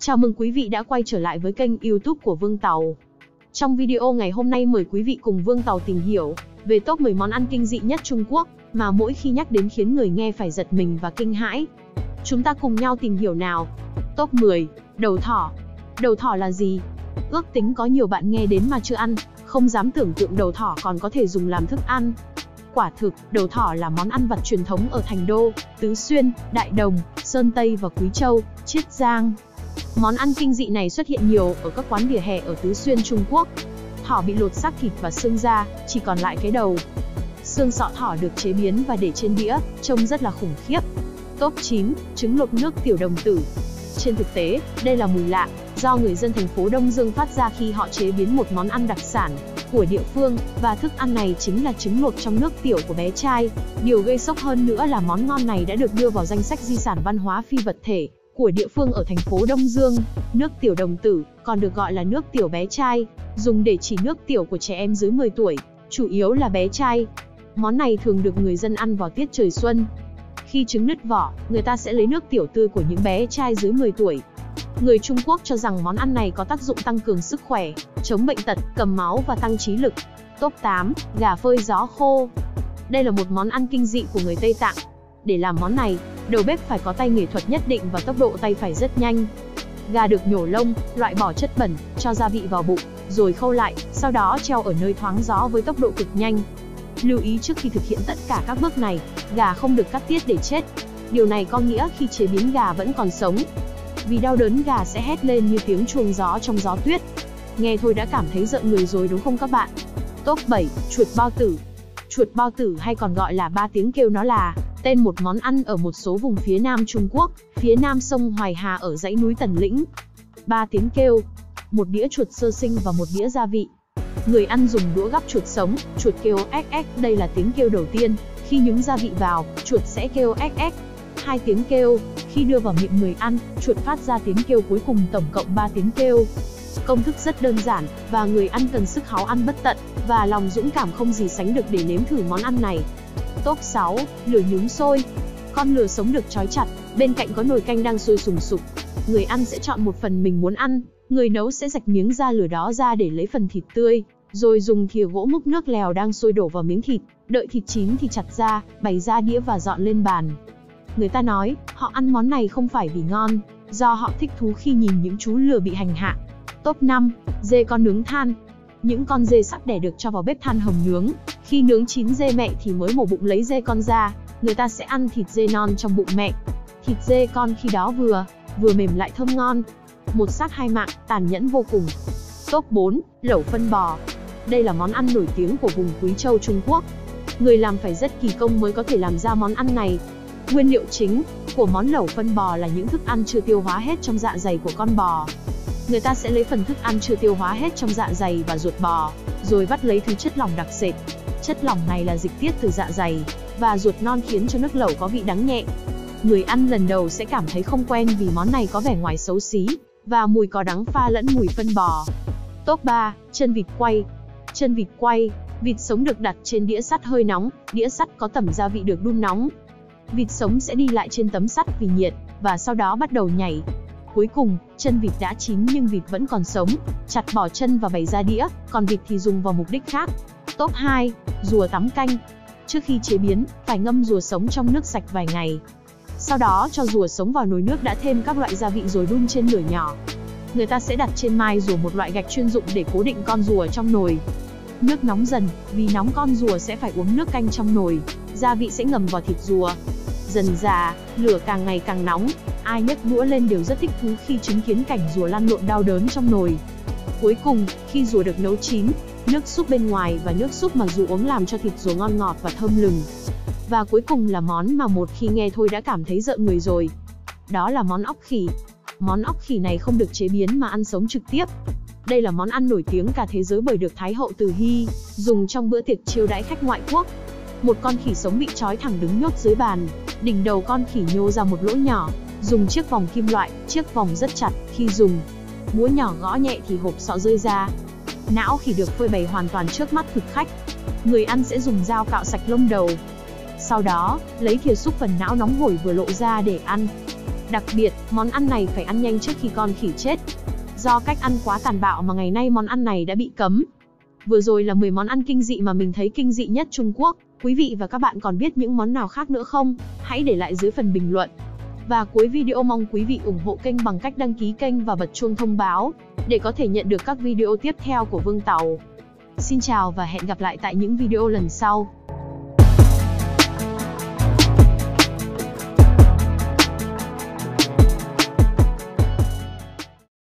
Chào mừng quý vị đã quay trở lại với kênh YouTube của Vương Tàu. Trong video ngày hôm nay mời quý vị cùng Vương Tàu tìm hiểu về top 10 món ăn kinh dị nhất Trung Quốc mà mỗi khi nhắc đến khiến người nghe phải giật mình và kinh hãi. Chúng ta cùng nhau tìm hiểu nào. Top 10. Đầu thỏ. Đầu thỏ là gì? Ước tính có nhiều bạn nghe đến mà chưa ăn, không dám tưởng tượng đầu thỏ còn có thể dùng làm thức ăn. Quả thực, đầu thỏ là món ăn vặt truyền thống ở Thành Đô, Tứ Xuyên, Đại Đồng, Sơn Tây và Quý Châu, Chiết Giang. Món ăn kinh dị này xuất hiện nhiều ở các quán vỉa hè ở Tứ Xuyên, Trung Quốc. Thỏ bị lột xác thịt và xương ra, chỉ còn lại cái đầu. Xương sọ thỏ được chế biến và để trên đĩa, trông rất là khủng khiếp. Top 9. Trứng luộc nước tiểu đồng tử. Trên thực tế, đây là mùi lạ do người dân thành phố Đông Dương phát ra khi họ chế biến một món ăn đặc sản của địa phương, và thức ăn này chính là trứng luộc trong nước tiểu của bé trai. Điều gây sốc hơn nữa là món ngon này đã được đưa vào danh sách di sản văn hóa phi vật thể của địa phương ở thành phố Đông Dương. Nước tiểu đồng tử, còn được gọi là nước tiểu bé trai, dùng để chỉ nước tiểu của trẻ em dưới 10 tuổi, chủ yếu là bé trai. Món này thường được người dân ăn vào tiết trời xuân. Khi trứng nứt vỏ, người ta sẽ lấy nước tiểu tươi của những bé trai dưới 10 tuổi. Người Trung Quốc cho rằng món ăn này có tác dụng tăng cường sức khỏe, chống bệnh tật, cầm máu và tăng trí lực. Top 8. Gà phơi gió khô. Đây là một món ăn kinh dị của người Tây Tạng. Để làm món này, đầu bếp phải có tay nghệ thuật nhất định và tốc độ tay phải rất nhanh. Gà được nhổ lông, loại bỏ chất bẩn, cho gia vị vào bụng, rồi khâu lại, sau đó treo ở nơi thoáng gió với tốc độ cực nhanh. Lưu ý trước khi thực hiện tất cả các bước này, gà không được cắt tiết để chết. Điều này có nghĩa khi chế biến gà vẫn còn sống. Vì đau đớn gà sẽ hét lên như tiếng chuông gió trong gió tuyết. Nghe thôi đã cảm thấy rợn người rồi đúng không các bạn? Top 7. Chuột bao tử. Chuột bao tử hay còn gọi là ba tiếng kêu nó là tên một món ăn ở một số vùng phía Nam Trung Quốc, phía Nam sông Hoài Hà ở dãy núi Tần Lĩnh. Ba tiếng kêu. Một đĩa chuột sơ sinh và một đĩa gia vị. Người ăn dùng đũa gắp chuột sống, chuột kêu ếch ếch, đây là tiếng kêu đầu tiên. Khi nhúng gia vị vào, chuột sẽ kêu ếch ếch. 2 tiếng kêu. Khi đưa vào miệng người ăn, chuột phát ra tiếng kêu cuối cùng, tổng cộng 3 tiếng kêu. Công thức rất đơn giản, và người ăn cần sức háo ăn bất tận, và lòng dũng cảm không gì sánh được để nếm thử món ăn này. Top 6. Lửa nhúng sôi. Con lừa sống được trói chặt, bên cạnh có nồi canh đang sôi sùng sục. Người ăn sẽ chọn một phần mình muốn ăn, người nấu sẽ rạch miếng da lửa đó ra để lấy phần thịt tươi, rồi dùng thìa gỗ múc nước lèo đang sôi đổ vào miếng thịt, đợi thịt chín thì chặt ra, bày ra đĩa và dọn lên bàn. Người ta nói, họ ăn món này không phải vì ngon, do họ thích thú khi nhìn những chú lừa bị hành hạ. Top 5. Dê con nướng than. Những con dê sắp đẻ được cho vào bếp than hầm nướng. Khi nướng chín dê mẹ thì mới mổ bụng lấy dê con ra. Người ta sẽ ăn thịt dê non trong bụng mẹ. Thịt dê con khi đó vừa mềm lại thơm ngon. Một xác hai mạng, tàn nhẫn vô cùng. Top 4. Lẩu phân bò. Đây là món ăn nổi tiếng của vùng Quý Châu, Trung Quốc. Người làm phải rất kỳ công mới có thể làm ra món ăn này. Nguyên liệu chính của món lẩu phân bò là những thức ăn chưa tiêu hóa hết trong dạ dày của con bò. Người ta sẽ lấy phần thức ăn chưa tiêu hóa hết trong dạ dày và ruột bò, rồi vắt lấy thứ chất lỏng đặc sệt. Chất lỏng này là dịch tiết từ dạ dày và ruột non khiến cho nước lẩu có vị đắng nhẹ. Người ăn lần đầu sẽ cảm thấy không quen vì món này có vẻ ngoài xấu xí và mùi có đắng pha lẫn mùi phân bò. Top 3. Chân vịt quay. Chân vịt quay. Vịt sống được đặt trên đĩa sắt hơi nóng, đĩa sắt có tẩm gia vị được đun nóng. Vịt sống sẽ đi lại trên tấm sắt vì nhiệt, và sau đó bắt đầu nhảy. Cuối cùng, chân vịt đã chín nhưng vịt vẫn còn sống, chặt bỏ chân và bày ra đĩa, còn vịt thì dùng vào mục đích khác. Top 2. Rùa tắm canh. Trước khi chế biến, phải ngâm rùa sống trong nước sạch vài ngày. Sau đó cho rùa sống vào nồi nước đã thêm các loại gia vị rồi đun trên lửa nhỏ. Người ta sẽ đặt trên mai rùa một loại gạch chuyên dụng để cố định con rùa trong nồi. Nước nóng dần, vì nóng con rùa sẽ phải uống nước canh trong nồi, gia vị sẽ ngầm vào thịt rùa. Dần dà, lửa càng ngày càng nóng, ai nhấc đũa lên đều rất thích thú khi chứng kiến cảnh rùa lăn lộn đau đớn trong nồi. Cuối cùng, khi rùa được nấu chín, nước súp bên ngoài và nước súp mà rùa uống làm cho thịt rùa ngon ngọt và thơm lừng. Và cuối cùng là món mà một khi nghe thôi đã cảm thấy rợn người rồi. Đó là món óc khỉ. Món óc khỉ này không được chế biến mà ăn sống trực tiếp. Đây là món ăn nổi tiếng cả thế giới bởi được Thái hậu Từ Hy dùng trong bữa tiệc chiêu đãi khách ngoại quốc. Một con khỉ sống bị trói thẳng đứng nhốt dưới bàn, đỉnh đầu con khỉ nhô ra một lỗ nhỏ, dùng chiếc vòng kim loại, chiếc vòng rất chặt, khi dùng búa nhỏ gõ nhẹ thì hộp sọ rơi ra. Não khỉ được phơi bày hoàn toàn trước mắt thực khách. Người ăn sẽ dùng dao cạo sạch lông đầu. Sau đó, lấy thìa xúc phần não nóng hổi vừa lộ ra để ăn. Đặc biệt, món ăn này phải ăn nhanh trước khi con khỉ chết. Do cách ăn quá tàn bạo mà ngày nay món ăn này đã bị cấm. Vừa rồi là 10 món ăn kinh dị mà mình thấy kinh dị nhất Trung Quốc. Quý vị và các bạn còn biết những món nào khác nữa không? Hãy để lại dưới phần bình luận. Và cuối video mong quý vị ủng hộ kênh bằng cách đăng ký kênh và bật chuông thông báo, để có thể nhận được các video tiếp theo của Vương Tàu. Xin chào và hẹn gặp lại tại những video lần sau.